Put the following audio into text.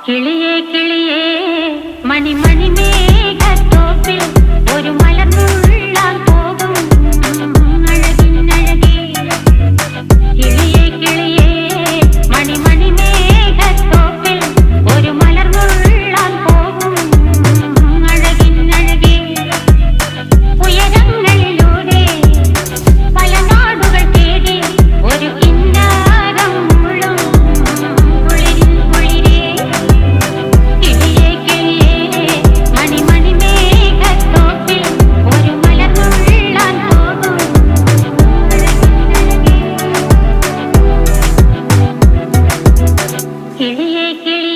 കിളിയേ കിളിയേ മണിമണി മേഘത്തോപ്പിൽ ഒരു മലർന്നുള്ളാൻ പോകും അഴകിനഴകേ. കിളിയേ കിളിയേ മണിമണി മേഘത്തോപ്പിൽ ഒരു മലർന്നുള്ളാൻ പോകും അഴകിനഴകേ. ഉയരങ്ങളിലൂടെ പല നാടുകൾ തേടി ഒരു കിന്നാരം മുഴും കുളിരിൻ കുളിരേ. കിളിയേ കിളിയേ മണിമണി മേഘത്തോപ്പിൽ ഒരു മലർന്നുള്ളാൻ പോകും അഴകിനഴകേ. കിളിയേ കിളിയേ